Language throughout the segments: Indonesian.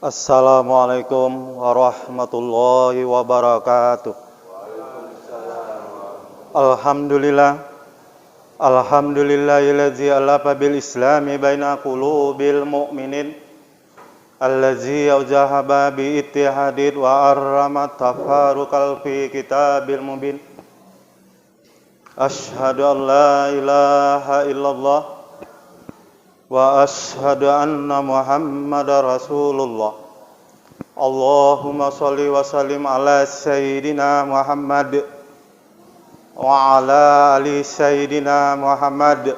Assalamualaikum warahmatullahi wabarakatuh. Alhamdulillah. Alhamdulillahillazi alafa bil islami baina qulubil mu'minin allazi aujahaba bi ittihadid wa arrama tafarruqal fi kitabil mubin. Asyhadu an la ilaha illallah wa asyhadu anna Muhammadar Rasulullah. Allahumma shalli wa sallim ala sayyidina Muhammad wa ala ali sayyidina Muhammad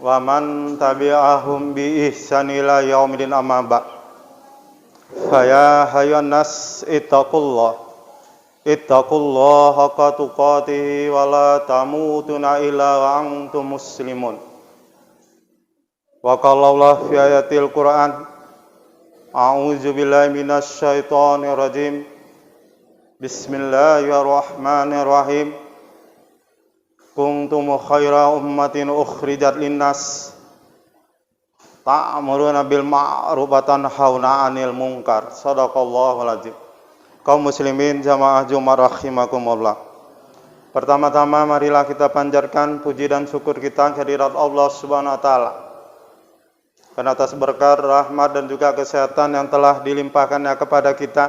wa man tabi'ahum bi ihsan ila yaumil amma ba'd. Fa ya hayyun nas ittaqullah haqqa tuqatih wa la tamutunna illa wa antum muslimun. Wa qala Allah fi ayatil Qur'an, a'udzu billahi minasy syaithanir rajim. Bismillahirrahmanirrahim. Kuntum khaira ummatin ukhrijat linnas ta'muruna bil ma'ruf wa tanhauna 'anil munkar. Shadaqallahul azim. Kaum muslimin jamaah Jumat rahimakumullah. Pertama-tama marilah kita panjatkan puji dan syukur kita kehadirat Allah Subhanahu wa taala karena atas berkat, rahmat dan juga kesehatan yang telah dilimpahkannya kepada kita,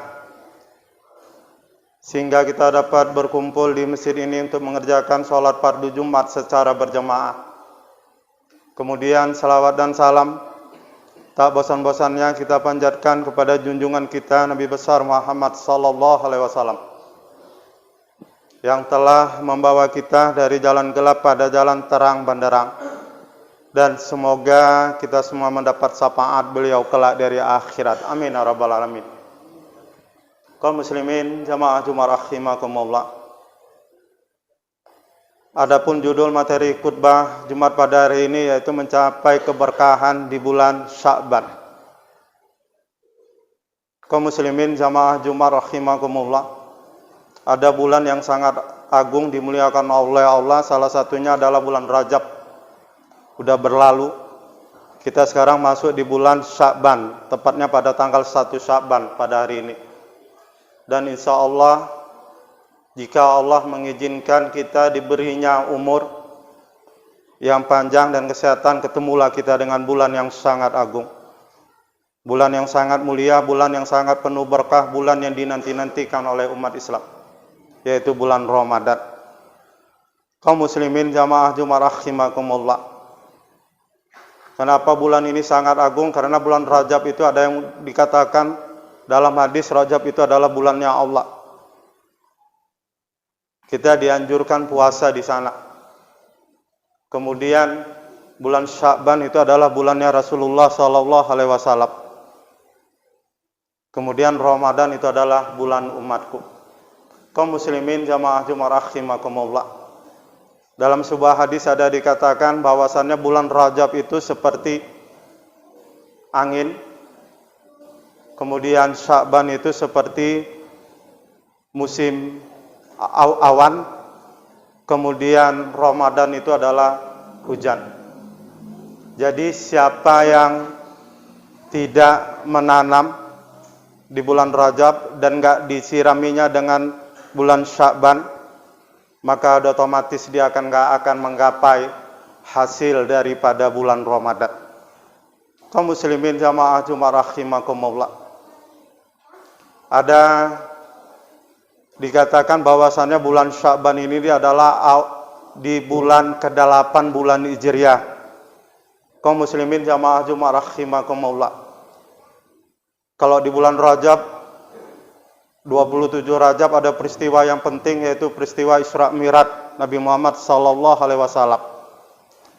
sehingga kita dapat berkumpul di masjid ini untuk mengerjakan sholat fardu Jumat secara berjamaah. Kemudian salawat dan salam tak bosan-bosannya kita panjatkan kepada junjungan kita Nabi besar Muhammad sallallahu alaihi wasallam yang telah membawa kita dari jalan gelap pada jalan terang benderang. Dan semoga kita semua mendapat syafaat beliau kelak dari akhirat. Amin ya rabbal alamin. Kaum muslimin jamaah Jumat rahimakumullah. Adapun judul materi khutbah Jumat pada hari ini yaitu mencapai keberkahan di bulan Sya'ban. Kaum muslimin jamaah Jumat rahimakumullah. Ada bulan yang sangat agung dimuliakan oleh Allah, salah satunya adalah bulan Rajab. Udah berlalu, kita sekarang masuk di bulan Sya'ban, tepatnya pada tanggal 1 Sya'ban pada hari ini. Dan insya Allah, jika Allah mengizinkan kita diberinya umur yang panjang dan kesehatan, ketemulah kita dengan bulan yang sangat agung. Bulan yang sangat mulia, bulan yang sangat penuh berkah, bulan yang dinanti-nantikan oleh umat Islam, yaitu bulan Ramadan. Kaum muslimin jamaah Jumat rahimakumullah. Kenapa bulan ini sangat agung? Karena bulan Rajab itu ada yang dikatakan dalam hadis, Rajab itu adalah bulannya Allah. Kita dianjurkan puasa di sana. Kemudian bulan Sya'ban itu adalah bulannya Rasulullah sallallahu alaihi wasallam. Kemudian Ramadan itu adalah bulan umatku. Kaum muslimin jamaah Jumat rahimakumullah. Dalam sebuah hadis ada dikatakan bahwasannya bulan Rajab itu seperti angin. Kemudian Sya'ban itu seperti musim awan. Kemudian Ramadan itu adalah hujan. Jadi siapa yang tidak menanam di bulan Rajab dan enggak disiraminya dengan bulan Sya'ban, maka otomatis dia enggak akan menggapai hasil daripada bulan Ramadan. Kaum muslimin jamaah Jumat rahimakumullah. Ada dikatakan bahwasannya bulan Sya'ban ini adalah di bulan ke-8 bulan Hijriah. Kaum muslimin jamaah Jumat rahimakumullah. Kalau di bulan Rajab 27 Rajab ada peristiwa yang penting, yaitu peristiwa Isra Mi'raj Nabi Muhammad sallallahu alaihi wasallam.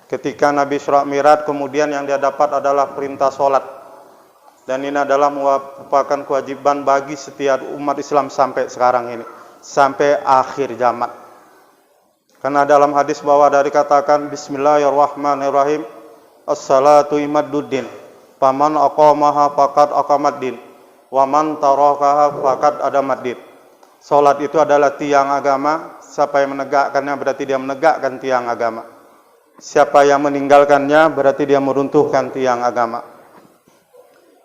Ketika Nabi Isra Mi'raj, kemudian yang dia dapat adalah perintah sholat. Dan ini adalah merupakan kewajiban bagi setiap umat Islam sampai sekarang ini, sampai akhir zaman. Karena dalam hadis bahwa dari katakan Bismillahirrahmanirrahim, as-salatu imaduddin, faman aqamaha faqad aqamaddin, wa man tarakaha faqad adamaddin. Salat itu adalah tiang agama, siapa yang menegakkannya berarti dia menegakkan tiang agama. Siapa yang meninggalkannya berarti dia meruntuhkan tiang agama.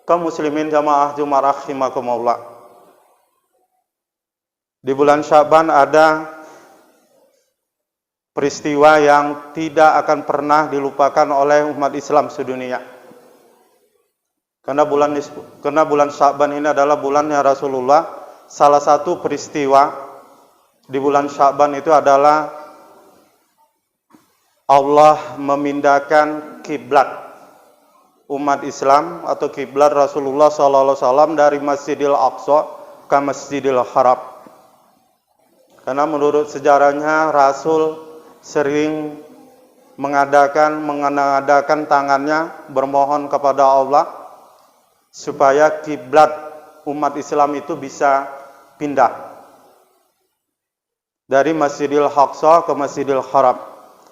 Kaum muslimin jamaah Jumat rahimakumullah. Di bulan Sya'ban ada peristiwa yang tidak akan pernah dilupakan oleh umat Islam sedunia. Karena bulan Sya'ban ini adalah bulannya Rasulullah. Salah satu peristiwa di bulan Sya'ban itu adalah Allah memindahkan kiblat umat Islam atau kiblat Rasulullah SAW dari Masjidil Aqsa ke Masjidil Haram. Karena menurut sejarahnya Rasul sering mengadakan tangannya bermohon kepada Allah supaya kiblat umat Islam itu bisa pindah dari Masjidil Aqsa ke Masjidil Haram.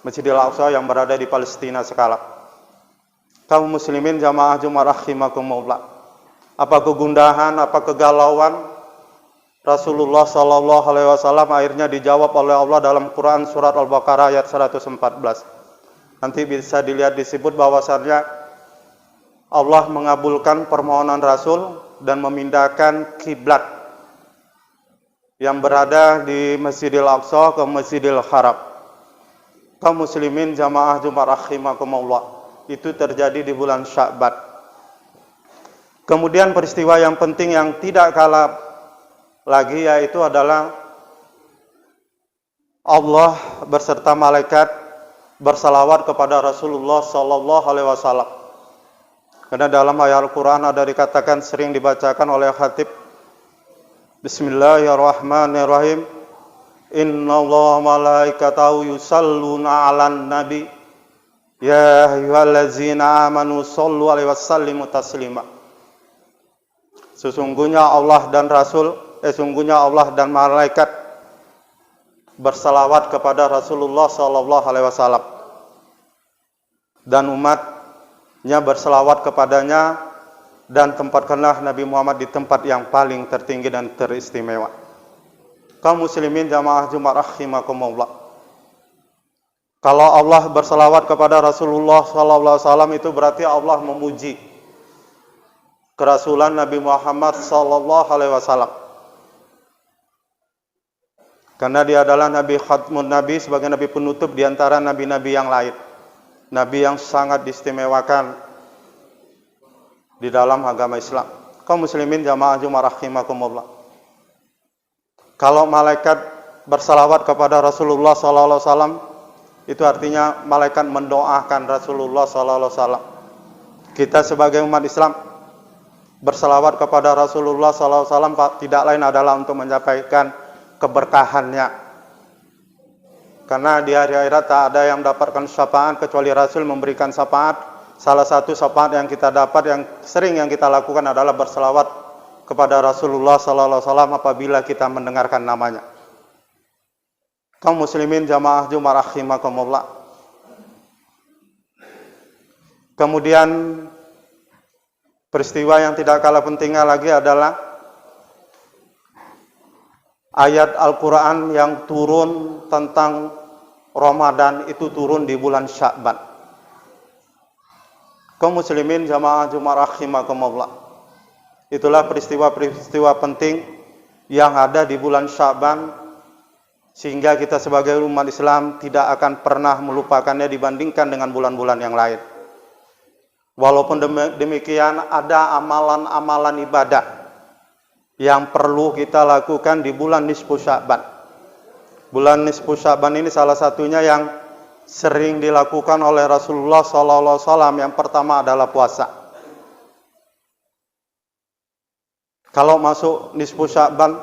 Masjidil Aqsa yang berada di Palestina sekarang. Kaum muslimin jamaah Jumat rahimakumullah. Apa kegundahan, apa kegalauan Rasulullah sallallahu alaihi wasallam akhirnya dijawab oleh Allah dalam Quran surat Al-Baqarah ayat 114. Nanti bisa dilihat disebut bahwasannya Allah mengabulkan permohonan Rasul dan memindahkan kiblat yang berada di Masjidil Aqsa ke Masjidil Haram. Kaum muslimin jamaah Jumat rahimakumullah. Itu terjadi di bulan Sya'ban. Kemudian peristiwa yang penting yang tidak kalah lagi yaitu adalah Allah berserta malaikat bersalawat kepada Rasulullah sallallahu alaihi wasallam. Karena dalam ayat Al-Qur'an ada dikatakan sering dibacakan oleh khatib, Bismillahirrahmanirrahim. Innallaha malaikatahu yusalluna 'alan nabi. Ya ayyuhallazina amanu shallu alaihi wasallimu taslima. Sesungguhnya Allah dan malaikat bersalawat kepada Rasulullah sallallahu alaihi wasallam dan umatnya bersalawat kepadanya dan tempatkanlah Nabi Muhammad di tempat yang paling tertinggi dan teristimewa. Kaum muslimin jamaah Jumat rahimakumullah. Kalau Allah bersalawat kepada Rasulullah SAW itu berarti Allah memuji kerasulan Nabi Muhammad SAW. Karena dia adalah Nabi Khatmun Nabi sebagai Nabi penutup di antara Nabi-Nabi yang lain. Nabi yang sangat diistimewakan di dalam agama Islam. Kaum muslimin jamaah Jumat rahimakumullah. Kalau malaikat bersalawat kepada Rasulullah SAW, itu artinya malaikat mendoakan Rasulullah SAW. Kita sebagai umat Islam bersalawat kepada Rasulullah SAW tidak lain adalah untuk menyampaikan keberkahannya. Karena di hari akhirat tak ada yang mendapatkan syafaat kecuali Rasul memberikan syafaat. Salah satu syafaat yang kita dapat yang sering yang kita lakukan adalah bersalawat kepada Rasulullah SAW apabila kita mendengarkan namanya. Kaum muslimin jamaah Jumat rahimakumullah. Kemudian peristiwa yang tidak kalah pentingnya lagi adalah ayat Al-Quran yang turun tentang Ramadan itu turun di bulan Sya'ban. Kaum muslimin jamaah Jumat rahimakumullah. Itulah peristiwa-peristiwa penting yang ada di bulan Sya'ban, sehingga kita sebagai umat Islam tidak akan pernah melupakannya dibandingkan dengan bulan-bulan yang lain. Walaupun demikian ada amalan-amalan ibadah yang perlu kita lakukan di bulan nisfu Sya'ban. Bulan nisfu Sya'ban ini salah satunya yang sering dilakukan oleh Rasulullah SAW. Yang pertama adalah puasa. Kalau masuk nisfu Sya'ban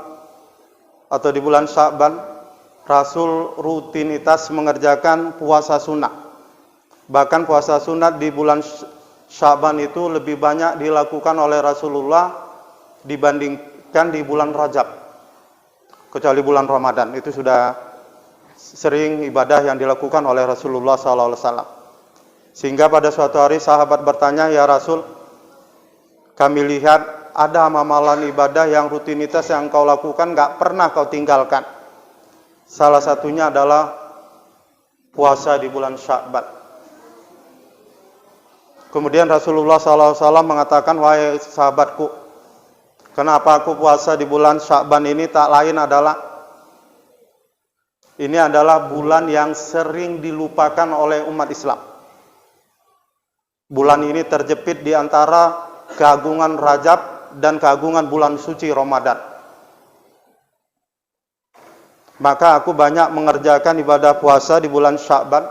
atau di bulan Sya'ban, Rasul rutinitas mengerjakan puasa sunat. Bahkan puasa sunat di bulan Sya'ban itu lebih banyak dilakukan oleh Rasulullah dibandingkan di bulan Rajab. Kecuali bulan Ramadan, itu sudah sering ibadah yang dilakukan oleh Rasulullah SAW. Sehingga pada suatu hari sahabat bertanya, "Ya Rasul, kami lihat ada amalan ibadah yang rutinitas yang kau lakukan gak pernah kau tinggalkan. Salah satunya adalah puasa di bulan Sya'ban." Kemudian Rasulullah SAW mengatakan, wahai sahabatku, kenapa aku puasa di bulan Sya'ban ini? Tak lain adalah, ini adalah bulan yang sering dilupakan oleh umat Islam. Bulan ini terjepit di antara keagungan Rajab dan keagungan bulan suci Ramadan. Maka aku banyak mengerjakan ibadah puasa di bulan Sya'ban.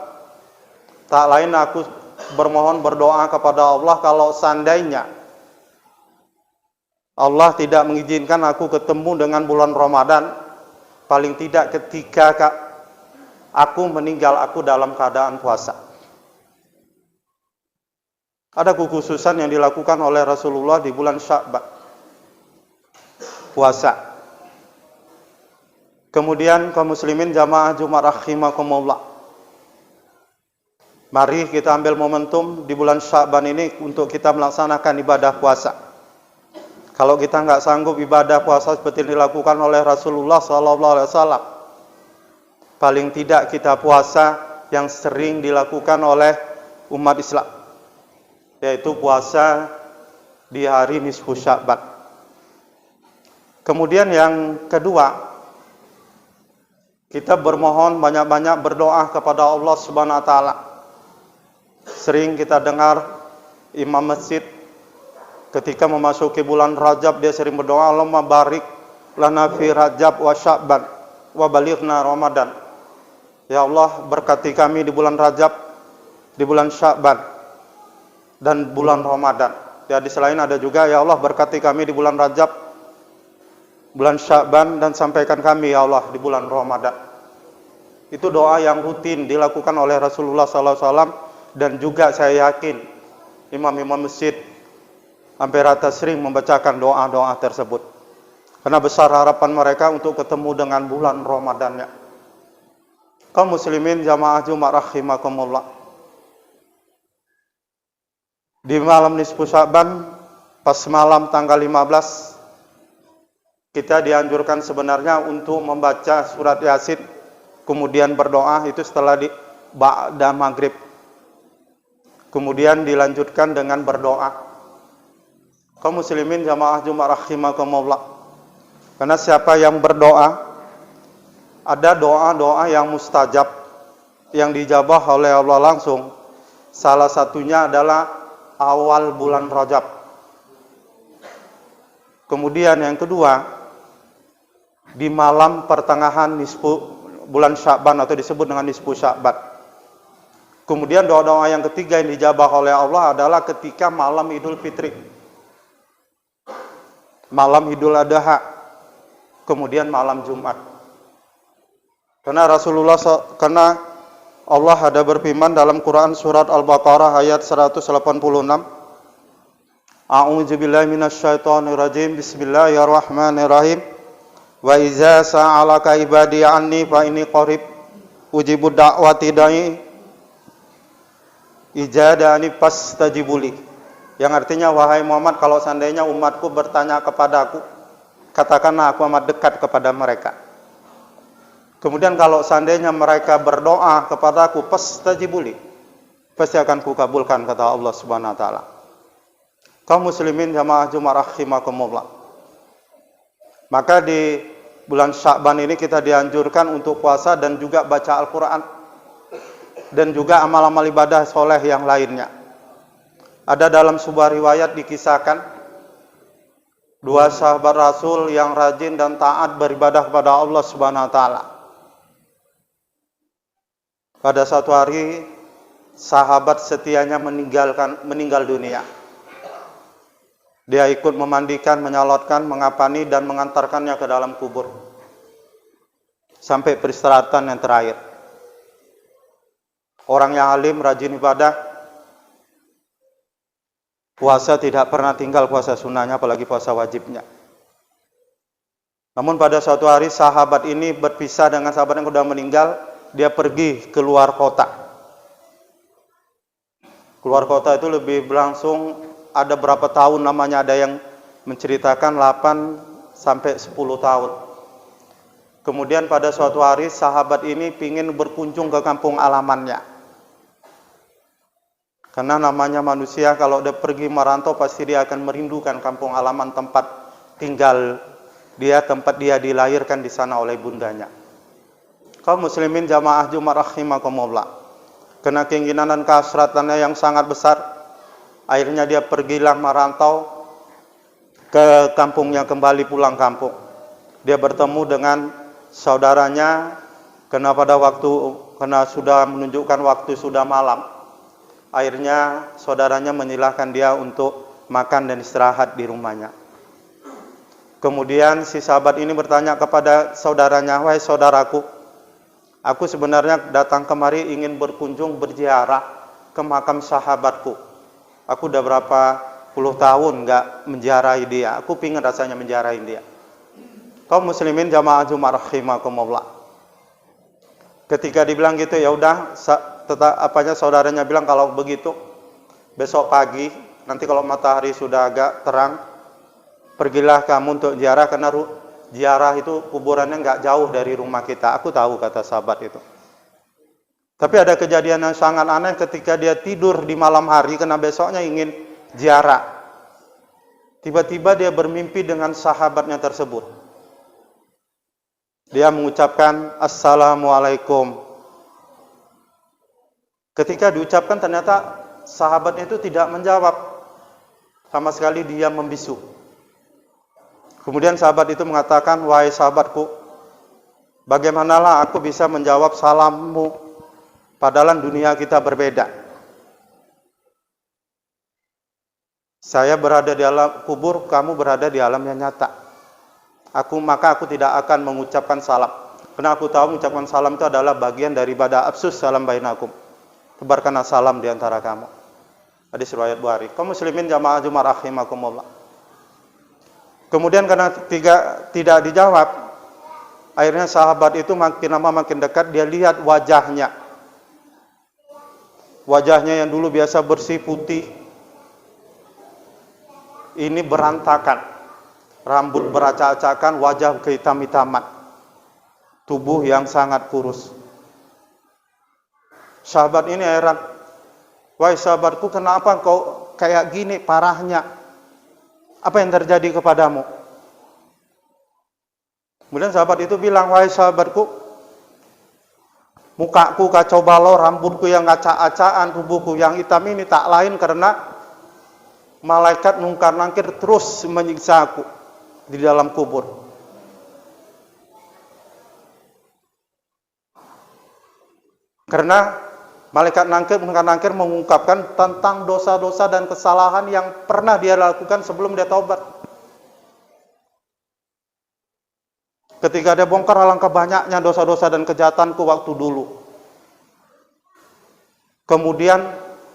Tak lain aku bermohon berdoa kepada Allah, kalau seandainya Allah tidak mengizinkan aku ketemu dengan bulan Ramadan, paling tidak ketika aku meninggal, aku dalam keadaan puasa. Ada kekhususan yang dilakukan oleh Rasulullah di bulan Sya'ban, puasa. Kemudian kaum muslimin jamaah Jumat rahimakumullah, mari kita ambil momentum di bulan Sya'ban ini untuk kita melaksanakan ibadah puasa. Kalau kita nggak sanggup ibadah puasa seperti yang dilakukan oleh Rasulullah SAW, paling tidak kita puasa yang sering dilakukan oleh umat Islam, yaitu puasa di hari nisfu Sya'ban. Kemudian yang kedua, kita bermohon banyak-banyak berdoa kepada Allah Subhanahu wa taala. Sering kita dengar imam masjid ketika memasuki bulan Rajab, dia sering berdoa, Allahumma barik lana fi Rajab wa Sya'ban wa balighna Ramadan. Ya Allah, berkati kami di bulan Rajab, di bulan Sya'ban dan bulan Ramadan. Di hadis lain ada juga, ya Allah berkati kami di bulan Rajab, bulan Sya'ban, dan sampaikan kami ya Allah di bulan Ramadan. Itu doa yang rutin dilakukan oleh Rasulullah SAW, dan juga saya yakin imam-imam masjid hampir rata sering membacakan doa-doa tersebut, karena besar harapan mereka untuk ketemu dengan bulan Ramadannya. Kaum muslimin jamaah Jumat rahimakumullah, di malam nisfu Sya'ban, pas malam tanggal 15, kita dianjurkan sebenarnya untuk membaca surat Yasin, kemudian berdoa, itu setelah di ba'da maghrib. Kemudian dilanjutkan dengan berdoa. Kaum muslimin jamaah Jumat rahimakumullah, karena siapa yang berdoa, ada doa-doa yang mustajab, yang dijabah oleh Allah langsung. Salah satunya adalah awal bulan Rajab. Kemudian yang kedua, di malam pertengahan nisfu bulan Sya'ban, atau disebut dengan nisfu Sya'ban. Kemudian doa-doa yang ketiga yang dijabah oleh Allah adalah ketika malam Idul Fitri, malam Idul Adha, kemudian malam Jumat. Karena karena Allah ada berfirman dalam Quran surat Al-Baqarah ayat 186, A'udzubillahi minasyaitonirrajim, Bismillahirrahmanirrahim. Wa iza sa'alaka ibadi anni fa inni qarib ujibu da'wati da'i ijadani fastajibuli. Yang artinya, wahai Muhammad, kalau seandainya umatku bertanya kepadaku, katakanlah aku amat dekat kepada mereka. Kemudian kalau seandainya mereka berdoa kepadaku, fastajibuli, pasti akan kukabulkan, kata Allah Subhanahu wa taala. Kaum muslimin jamaah Jumat rahimakumullah, maka di bulan Sya'ban ini kita dianjurkan untuk puasa dan juga baca Al-Quran, dan juga amal-amal ibadah soleh yang lainnya. Ada dalam sebuah riwayat dikisahkan, dua sahabat Rasul yang rajin dan taat beribadah kepada Allah Subhanahu wa taala. Pada suatu hari, sahabat setianya meninggal dunia. Dia ikut memandikan, menyalotkan, mengapani, dan mengantarkannya ke dalam kubur sampai peristirahatan yang terakhir. Orang yang alim, rajin ibadah, puasa tidak pernah tinggal puasa sunnahnya, apalagi puasa wajibnya. Namun pada suatu hari sahabat ini berpisah dengan sahabat yang sudah meninggal. Dia pergi keluar kota. Keluar kota itu lebih berlangsung ada berapa tahun namanya, ada yang menceritakan 8 sampai 10 tahun. Kemudian pada suatu hari sahabat ini ingin berkunjung ke kampung alamannya. Karena namanya manusia kalau dia pergi merantau pasti dia akan merindukan kampung halaman tempat tinggal dia, tempat dia dilahirkan di sana oleh bundanya. Kaum muslimin jamaah Jumat rahimakumullah. Karena keinginan dan kehasratannya yang sangat besar, akhirnya dia pergilah merantau ke kampungnya, kembali pulang kampung. Dia bertemu dengan saudaranya karena sudah menunjukkan waktu sudah malam. Akhirnya saudaranya menyilahkan dia untuk makan dan istirahat di rumahnya. Kemudian si sahabat ini bertanya kepada saudaranya, "Wahai saudaraku, aku sebenarnya datang kemari ingin berkunjung berziarah ke makam sahabatku. Aku udah berapa puluh tahun nggak menziarahi dia. Aku pingin rasanya menziarahi dia." Kaum muslimin jamaah Jumat rahimakumullah. Ketika dibilang gitu, ya udah, saudaranya bilang, "Kalau begitu besok pagi, nanti kalau matahari sudah agak terang, pergilah kamu untuk ziarah, karena ziarah itu kuburannya nggak jauh dari rumah kita." Aku tahu, kata sahabat itu. Tapi ada kejadian yang sangat aneh ketika dia tidur di malam hari karena besoknya ingin ziarah. Tiba-tiba dia bermimpi dengan sahabatnya tersebut. Dia mengucapkan "Assalamualaikum". Ketika diucapkan ternyata sahabatnya itu tidak menjawab. Sama sekali dia membisu. Kemudian sahabat itu mengatakan, "Wahai sahabatku, bagaimanalah aku bisa menjawab salammu padahal dunia kita berbeda. Saya berada di alam kubur, kamu berada di alam yang nyata. Maka aku tidak akan mengucapkan salam. Karena aku tahu mengucapkan salam itu adalah bagian daripada afsus salam bainakum. Tebarkanlah salam di antara kamu." Hadis riwayat Bukhari. Kaum muslimin jamaah Jumat rahimakumullah. Kemudian karena tidak dijawab, akhirnya sahabat itu makin lama makin dekat, dia lihat wajahnya. Wajahnya yang dulu biasa bersih putih, ini berantakan. Rambut beracak-acakan, wajah kehitam-hitaman, tubuh yang sangat kurus. Sahabat ini heran, "Wahai sahabatku, kenapa kau kayak gini parahnya? Apa yang terjadi kepadamu?" Kemudian sahabat itu bilang, "Wahai sahabatku, mukaku kacau balau, rambutku yang acak-acakan, tubuhku yang hitam ini tak lain karena malaikat mungkar-nakir terus menyiksa aku di dalam kubur. Karena malaikat mungkar-nakir mengungkapkan tentang dosa-dosa dan kesalahan yang pernah dia lakukan sebelum dia taubat. Ketika dia bongkar alangkah banyaknya dosa-dosa dan kejahatanku waktu dulu. Kemudian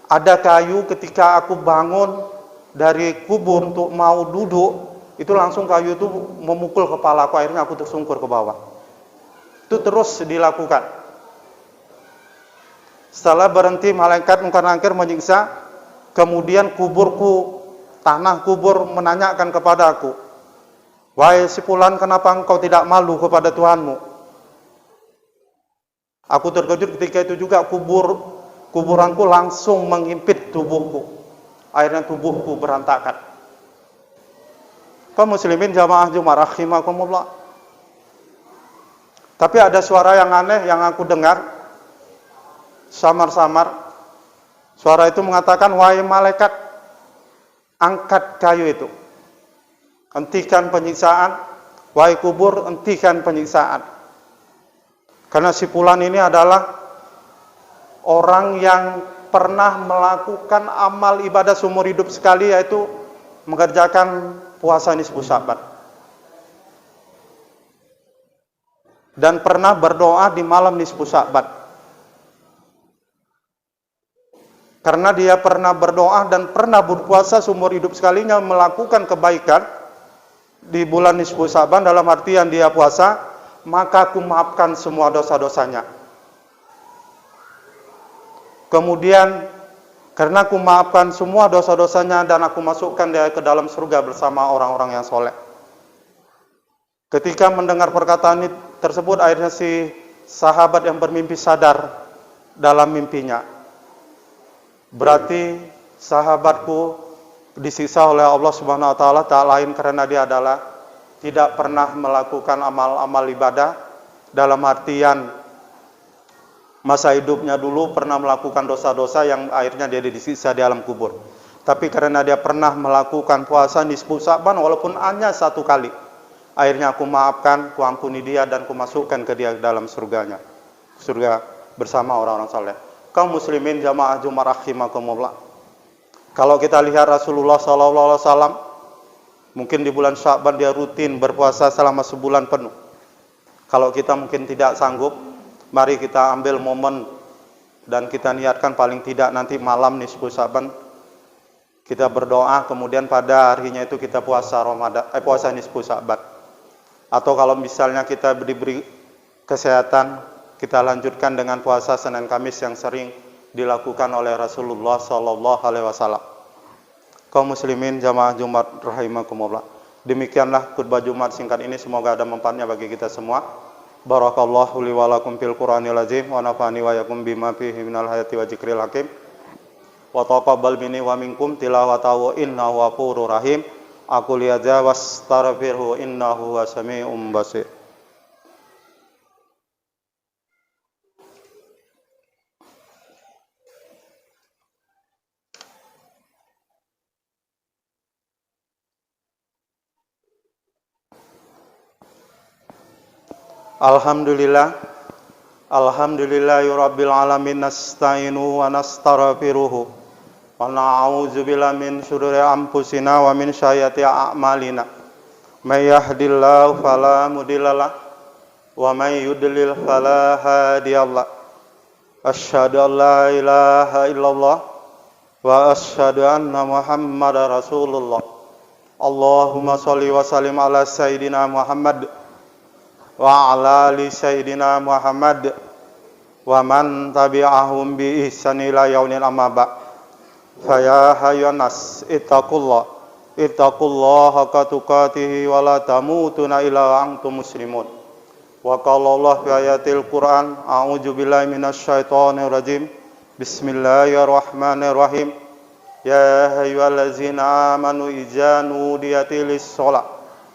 ada kayu ketika aku bangun dari kubur untuk mau duduk, itu langsung kayu itu memukul kepalaku, akhirnya aku tersungkur ke bawah." Itu terus dilakukan. Setelah berhenti malaikat mungkar-nakir menyiksa, kemudian tanah kubur menanyakan kepada aku, "Wahai si fulan, kenapa engkau tidak malu kepada Tuhanmu?" Aku terkejut ketika itu juga kuburanku langsung menghimpit tubuhku. Akhirnya tubuhku berantakan. Kaum muslimin jamaah Jumat rahimakumullah. Tapi ada suara yang aneh yang aku dengar samar-samar. Suara itu mengatakan, "Wahai malaikat, angkat kayu itu. Hentikan penyiksaan. Wahai kubur, hentikan penyiksaan. Karena si fulan ini adalah orang yang pernah melakukan amal ibadah seumur hidup sekali, yaitu mengerjakan puasa nisfu Sya'ban. Dan pernah berdoa di malam nisfu Sya'ban. Karena dia pernah berdoa dan pernah berpuasa seumur hidup sekalinya, melakukan kebaikan di bulan nisfu Sya'ban, dalam artian dia puasa, maka aku maafkan semua dosa-dosanya. Kemudian karena aku maafkan semua dosa-dosanya dan aku masukkan dia ke dalam surga bersama orang-orang yang soleh." Ketika mendengar perkataan tersebut, akhirnya si sahabat yang bermimpi sadar dalam mimpinya. Berarti sahabatku disiksa oleh Allah Subhanahu wa taala tak lain karena dia adalah tidak pernah melakukan amal-amal ibadah, dalam artian masa hidupnya dulu pernah melakukan dosa-dosa yang akhirnya dia disiksa di alam kubur. Tapi karena dia pernah melakukan puasa nisfu Sya'ban walaupun hanya 1 kali, akhirnya aku maafkan, ku ampuni dia dan ku masukkan ke dia dalam surganya. Surga bersama orang-orang saleh. Kaum muslimin jamaah Jumat rahimakumullah. Kalau kita lihat Rasulullah SAW, mungkin di bulan Sya'ban dia rutin berpuasa selama sebulan penuh. Kalau kita mungkin tidak sanggup, mari kita ambil momen dan kita niatkan paling tidak nanti malam nisfu Sya'ban kita berdoa, kemudian pada harinya itu kita puasa puasa nisfu Sya'ban. Atau kalau misalnya kita diberi kesehatan, kita lanjutkan dengan puasa Senin Kamis yang sering dilakukan oleh Rasulullah SAW. Kaum muslimin jamaah Jumat rahimakumullah. Demikianlah khutbah Jumat singkat ini, semoga ada manfaatnya bagi kita semua. Barakallahu li wa lakum fil Qur'anil azim wa nafa'ani wa yakum bima fihi minal hayati wa dzikril hakim. Wa taqabbal minni wa minkum tilawatahu innahu ghafurur rahim. Aku liaja wastaghfirhu innahu wasami'um basir. Alhamdulillah, alhamdulillahirabbil alamin, nasta'inu wa nastaghfiruhu wa na'udzu billahi min syururi anfusina wa min sayyiati a'malina. May yahdihillahu fala mudhillalah wa may yudlil fala hadiyalah. Asyhadu an la ilaha illallah wa asyhadu anna Muhammadar Rasulullah. Allahumma shalli wa sallim ala sayyidina Muhammad wa ala ali sayyidina Muhammad wa man tabi'ahum bi ihsan ila yaumil amaba. Faya hayyanas ittaqullaha haqqa tuqatih wa la tamutunna illa antum muslimun. Wa qala Allah fi ayatil Qur'an, a'udzu billahi minasy syaithanir rajim. Bismillahirrahmanirrahim. Ya ayyuhallazina amanu idza nudiya lis-shalah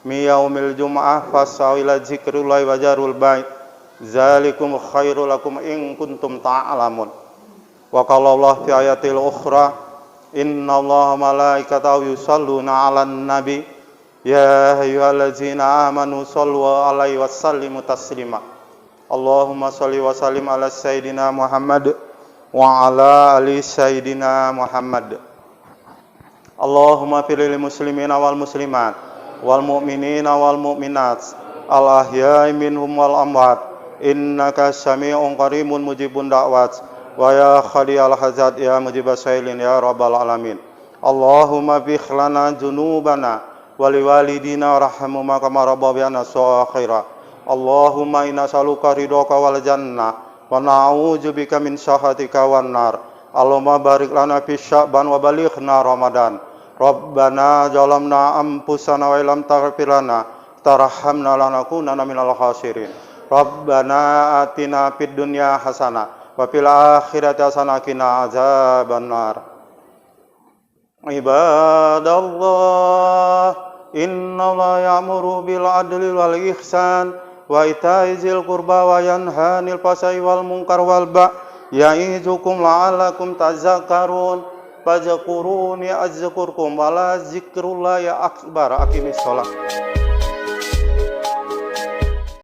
mi yaumil jum'ah fas'au ila dzikrillahi wa jarul bait. Zalikum khairul lakum in kuntum ta'lamun. Wa qala Allah fi ayatil ukhra, innallaha malaikatahu yusholluna 'alan nabi ya ayyuhallazina amanu shollu 'alaihi wa sallimu taslima. Allahumma sholli wa sallim ala sayyidina Muhammad wa ala ali sayyidina Muhammad. Allahumma fir lil muslimina wal muslimat wal mu'minina wal mu'minat al ahya'i minhum wal amwat innaka sami'un qaribun mujibun da'wat. Wa ya khadiyal hajat ya mujibas sailin ya rabbal alamin. Allahumma bigh lana junubana wa liwalidina warhamhuma kama rabbayana shaghira. Allahumma inna nas'aluka ridhaka wal jannah wa na'udzubika min sakhatika wan nar. Allahumma barik lana fi Sya'ban wa balighna Ramadan. Rabbana zalamna anfusana wa illam taghfir lana tarhamna lanakunanna minal khasirin. Rabbana atina fid dunya hasanah wa fil akhirati hasanah qina azabannar. Ibadallah, innallaha ya'muru bil adli wal ihsan wa ita'i dzil qurba wa yanha 'anil fahsya'i wal munkar wal baghi ya'izukum la'allakum tadhakkarun. Fadhkuruni azkurkum wa la dzikrullahi akbar. Aqimis shalah.